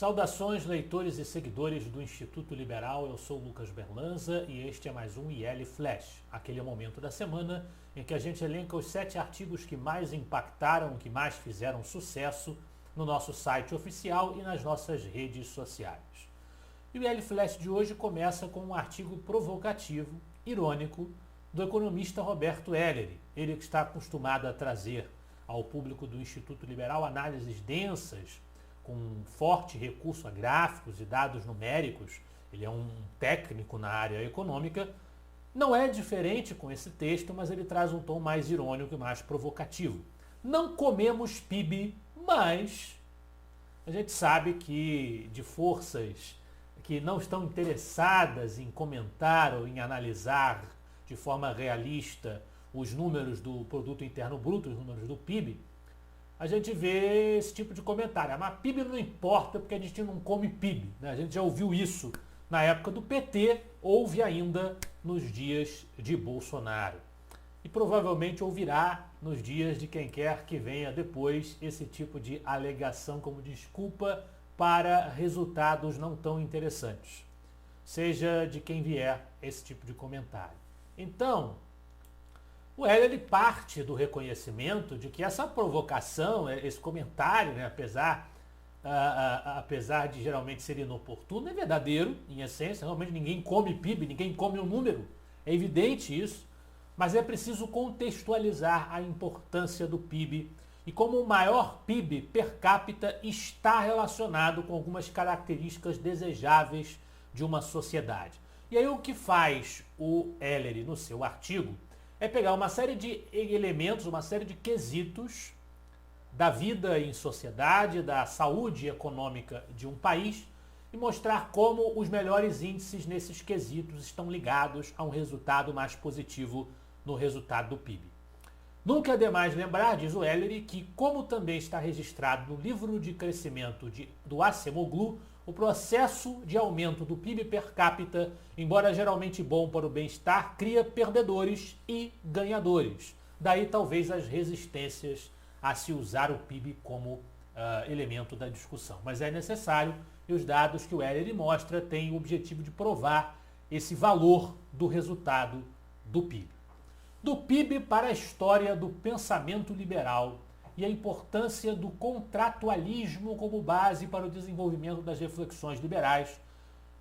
Saudações, leitores e seguidores do Instituto Liberal, eu sou Lucas Berlanza e este é mais um IL Flash, aquele momento da semana em que a gente elenca os 7 artigos que mais impactaram, que mais fizeram sucesso no nosso site oficial e nas nossas redes sociais. E o IL Flash de hoje começa com um artigo provocativo, irônico, do economista Roberto Ellery, ele que está acostumado a trazer ao público do Instituto Liberal análises densas, com forte recurso a gráficos e dados numéricos, ele é um técnico na área econômica, não é diferente com esse texto, mas ele traz um tom mais irônico e mais provocativo. Não comemos PIB, mas a gente sabe que de forças que não estão interessadas em comentar ou em analisar de forma realista os números do Produto Interno Bruto, os números do PIB, a gente vê esse tipo de comentário. Mas PIB não importa porque a gente não come PIB. Né? A gente já ouviu isso na época do PT, ouve ainda nos dias de Bolsonaro. E provavelmente ouvirá nos dias de quem quer que venha depois esse tipo de alegação como desculpa para resultados não tão interessantes. Seja de quem vier esse tipo de comentário. Então, o Ellery parte do reconhecimento de que essa provocação, esse comentário, né, apesar de geralmente ser inoportuno, é verdadeiro, em essência. Realmente ninguém come PIB, ninguém come um número, é evidente isso, mas é preciso contextualizar a importância do PIB e como o maior PIB per capita está relacionado com algumas características desejáveis de uma sociedade. E aí o que faz o Ellery no seu artigo é pegar uma série de elementos, uma série de quesitos da vida em sociedade, da saúde econômica de um país e mostrar como os melhores índices nesses quesitos estão ligados a um resultado mais positivo no resultado do PIB. Nunca é demais lembrar, diz o Ellery, que como também está registrado no livro de crescimento do Acemoglu, o processo de aumento do PIB per capita, embora geralmente bom para o bem-estar, cria perdedores e ganhadores. Daí talvez as resistências a se usar o PIB como elemento da discussão. Mas é necessário e os dados que o Ellery mostra têm o objetivo de provar esse valor do resultado do PIB. Do PIB para a história do pensamento liberal e a importância do contratualismo como base para o desenvolvimento das reflexões liberais.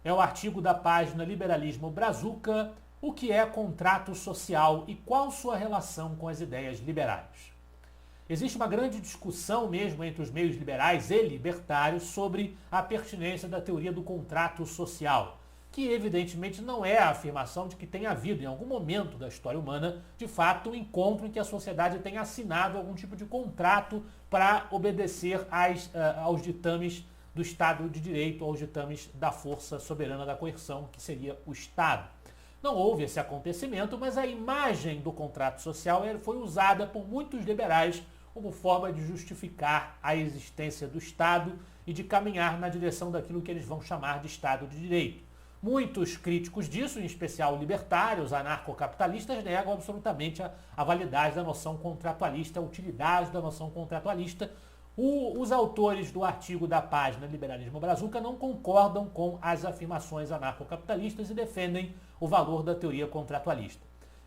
É o artigo da página Liberalismo Brazuca, o que é contrato social e qual sua relação com as ideias liberais. Existe uma grande discussão mesmo entre os meios liberais e libertários sobre a pertinência da teoria do contrato social, que evidentemente não é a afirmação de que tenha havido em algum momento da história humana, de fato, um encontro em que a sociedade tenha assinado algum tipo de contrato para obedecer aos ditames do Estado de Direito, aos ditames da força soberana da coerção, que seria o Estado. Não houve esse acontecimento, mas a imagem do contrato social foi usada por muitos liberais como forma de justificar a existência do Estado e de caminhar na direção daquilo que eles vão chamar de Estado de Direito. Muitos críticos disso, em especial libertários, anarcocapitalistas, negam absolutamente a validade da noção contratualista, a utilidade da noção contratualista. Os autores do artigo da página Liberalismo Brazuca não concordam com as afirmações anarcocapitalistas e defendem o valor da teoria contratualista.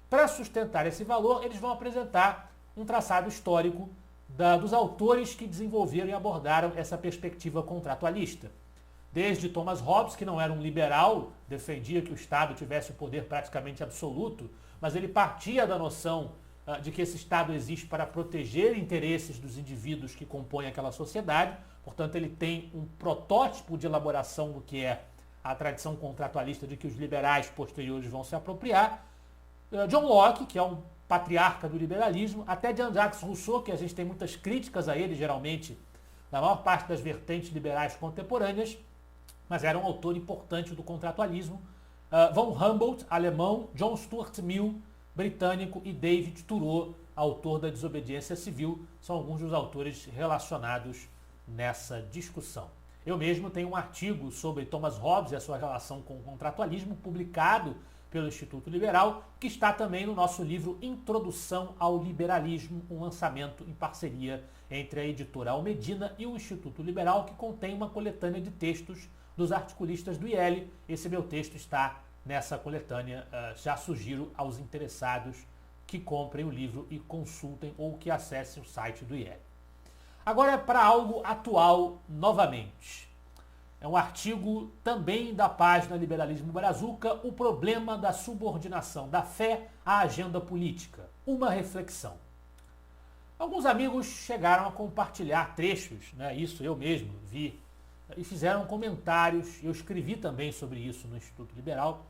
Para sustentar esse valor, eles vão apresentar um traçado histórico dos autores que desenvolveram e abordaram essa perspectiva contratualista. Desde Thomas Hobbes, que não era um liberal, defendia que o Estado tivesse o poder praticamente absoluto, mas ele partia da noção de que esse Estado existe para proteger interesses dos indivíduos que compõem aquela sociedade. Portanto, ele tem um protótipo de elaboração do que é a tradição contratualista de que os liberais posteriores vão se apropriar. John Locke, que é um patriarca do liberalismo, até Jean-Jacques Rousseau, que a gente tem muitas críticas a ele, geralmente, na maior parte das vertentes liberais contemporâneas, mas era um autor importante do contratualismo. Von Humboldt, alemão, John Stuart Mill, britânico, e David Thoreau, autor da Desobediência Civil, são alguns dos autores relacionados nessa discussão. Eu mesmo tenho um artigo sobre Thomas Hobbes e a sua relação com o contratualismo, publicado pelo Instituto Liberal, que está também no nosso livro Introdução ao Liberalismo, um lançamento em parceria entre a editora Almedina e o Instituto Liberal, que contém uma coletânea de textos dos articulistas do IEL. Esse meu texto está nessa coletânea. Já sugiro aos interessados que comprem o livro e consultem ou que acessem o site do IEL. Agora, para algo atual novamente. É um artigo também da página Liberalismo Brazuca, o problema da subordinação da fé à agenda política. Uma reflexão. Alguns amigos chegaram a compartilhar trechos, isso eu mesmo vi, e fizeram comentários, eu escrevi também sobre isso no Instituto Liberal,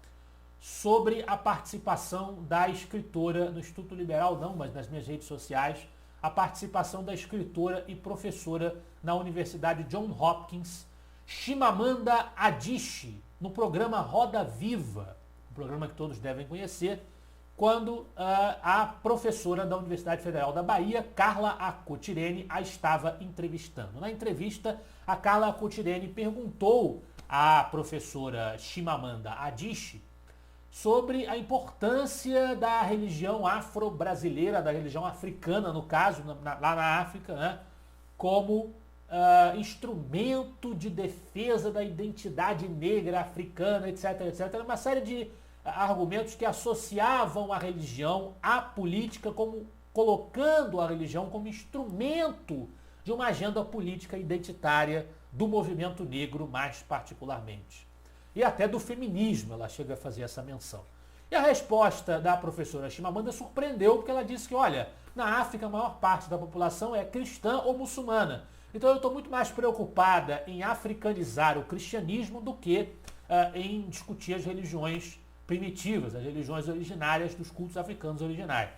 sobre a participação da escritora, no Instituto Liberal não, mas nas minhas redes sociais, a participação da escritora e professora na Universidade Johns Hopkins, Chimamanda Adichie, no programa Roda Viva, um programa que todos devem conhecer, quando a professora da Universidade Federal da Bahia, Carla Acotirene, a estava entrevistando. Na entrevista, a Carla Acotirene perguntou à professora Chimamanda Adichie sobre a importância da religião afro-brasileira, da religião africana, no caso, lá na África, como instrumento de defesa da identidade negra africana, etc, etc. Uma série de argumentos que associavam a religião à política, como colocando a religião como instrumento de uma agenda política identitária do movimento negro, mais particularmente. E até do feminismo ela chega a fazer essa menção. E a resposta da professora Chimamanda surpreendeu, porque ela disse que, olha, na África a maior parte da população é cristã ou muçulmana. Então eu estou muito mais preocupada em africanizar o cristianismo do que em discutir as religiões primitivas, as religiões originárias dos cultos africanos originários.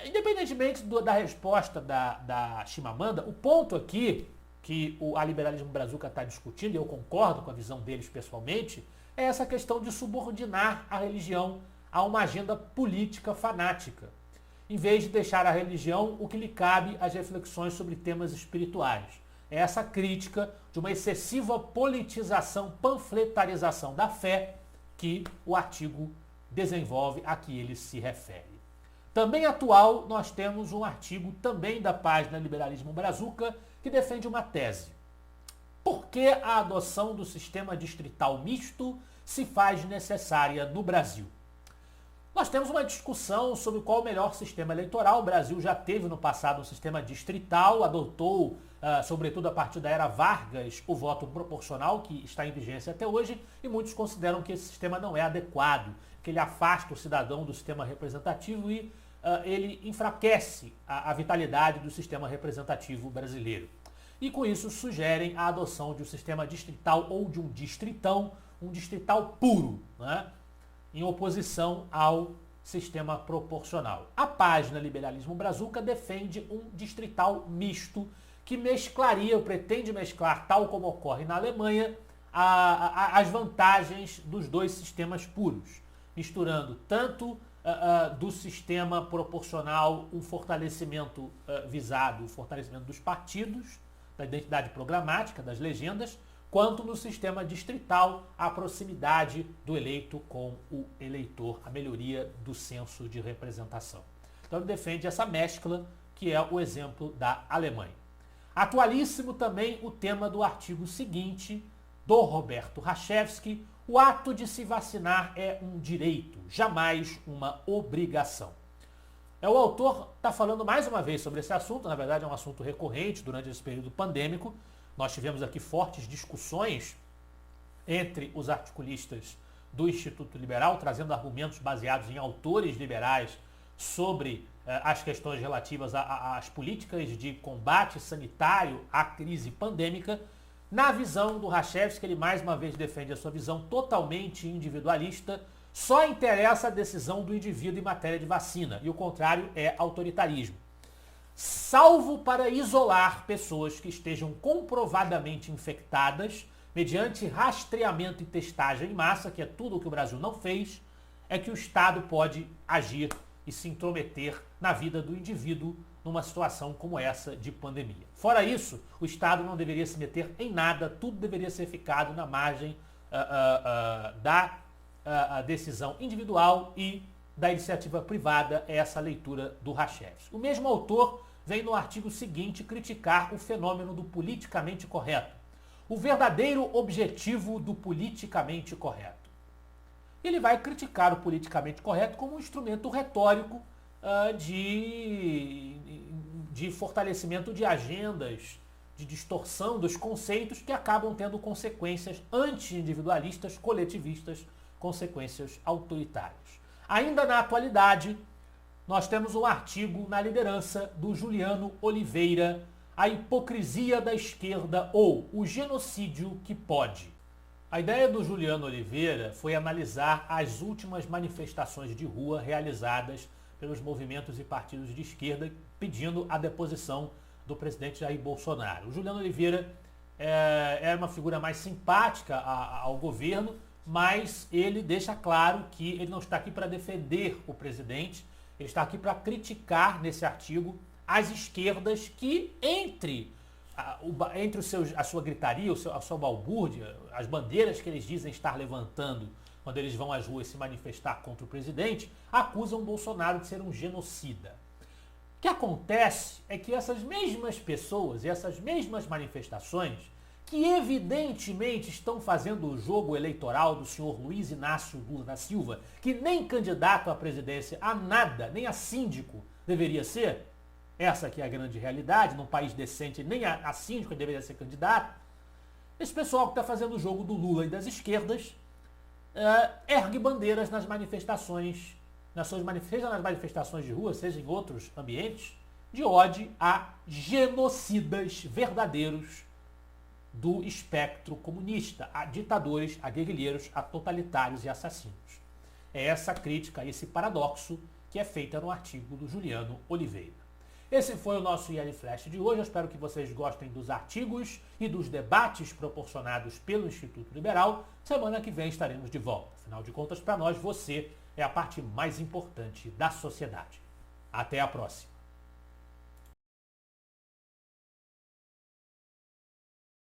Independentemente da resposta da Chimamanda, o ponto aqui que a Liberalismo Brazuca está discutindo, e eu concordo com a visão deles pessoalmente, é essa questão de subordinar a religião a uma agenda política fanática, em vez de deixar a religião o que lhe cabe às reflexões sobre temas espirituais. É essa crítica de uma excessiva politização, panfletarização da fé que o artigo desenvolve, a que ele se refere. Também atual, nós temos um artigo também da página Liberalismo Brazuca, que defende uma tese. Por que a adoção do sistema distrital misto se faz necessária no Brasil? Nós temos uma discussão sobre qual o melhor sistema eleitoral. O Brasil já teve no passado um sistema distrital, adotou, sobretudo a partir da era Vargas, o voto proporcional, que está em vigência até hoje, e muitos consideram que esse sistema não é adequado, que ele afasta o cidadão do sistema representativo e ele enfraquece a vitalidade do sistema representativo brasileiro. E com isso sugerem a adoção de um sistema distrital ou de um distrital puro, em oposição ao sistema proporcional. A página Liberalismo Brazuca defende um distrital misto que pretende mesclar, tal como ocorre na Alemanha, as vantagens dos dois sistemas puros, misturando tanto do sistema proporcional um fortalecimento visado, o fortalecimento dos partidos, da identidade programática, das legendas, quanto no sistema distrital a proximidade do eleito com o eleitor, a melhoria do senso de representação. Então ele defende essa mescla, que é o exemplo da Alemanha. Atualíssimo também o tema do artigo seguinte, do Roberto Rachevski: o ato de se vacinar é um direito, jamais uma obrigação. O autor está falando mais uma vez sobre esse assunto, na verdade é um assunto recorrente durante esse período pandêmico. Nós tivemos aqui fortes discussões entre os articulistas do Instituto Liberal, trazendo argumentos baseados em autores liberais sobre as questões relativas às políticas de combate sanitário à crise pandêmica. Na visão do Rachevski, ele mais uma vez defende a sua visão totalmente individualista. Só interessa a decisão do indivíduo em matéria de vacina, e o contrário é autoritarismo. Salvo para isolar pessoas que estejam comprovadamente infectadas, mediante rastreamento e testagem em massa, que é tudo o que o Brasil não fez, é que o Estado pode agir e se intrometer na vida do indivíduo numa situação como essa de pandemia. Fora isso, o Estado não deveria se meter em nada, tudo deveria ser ficado na margem a decisão individual e da iniciativa privada, é essa leitura do Rachevski. O mesmo autor vem no artigo seguinte criticar o fenômeno do politicamente correto, o verdadeiro objetivo do politicamente correto. Ele vai criticar o politicamente correto como um instrumento retórico de fortalecimento de agendas, de distorção dos conceitos que acabam tendo consequências anti-individualistas, coletivistas, consequências autoritárias. Ainda na atualidade, nós temos um artigo na liderança do Juliano Oliveira, A Hipocrisia da Esquerda ou O Genocídio que Pode. A ideia do Juliano Oliveira foi analisar as últimas manifestações de rua realizadas pelos movimentos e partidos de esquerda pedindo a deposição do presidente Jair Bolsonaro. O Juliano Oliveira é uma figura mais simpática ao governo, mas ele deixa claro que ele não está aqui para defender o presidente, ele está aqui para criticar, nesse artigo, as esquerdas que, entre a sua gritaria, a sua balbúrdia, as bandeiras que eles dizem estar levantando quando eles vão às ruas se manifestar contra o presidente, acusam Bolsonaro de ser um genocida. O que acontece é que essas mesmas pessoas e essas mesmas manifestações, que evidentemente estão fazendo o jogo eleitoral do senhor Luiz Inácio Lula da Silva, que nem candidato à presidência a nada, nem a síndico deveria ser, essa aqui é a grande realidade, num país decente nem a síndico deveria ser candidato, esse pessoal que está fazendo o jogo do Lula e das esquerdas ergue bandeiras nas manifestações, seja nas manifestações de rua, seja em outros ambientes, de ódio a genocidas verdadeiros do espectro comunista, a ditadores, a guerrilheiros, a totalitários e assassinos. É essa crítica, esse paradoxo que é feita no artigo do Juliano Oliveira. Esse foi o nosso IL Flash de hoje. Eu espero que vocês gostem dos artigos e dos debates proporcionados pelo Instituto Liberal. Semana que vem estaremos de volta. Afinal de contas, para nós, você é a parte mais importante da sociedade. Até a próxima.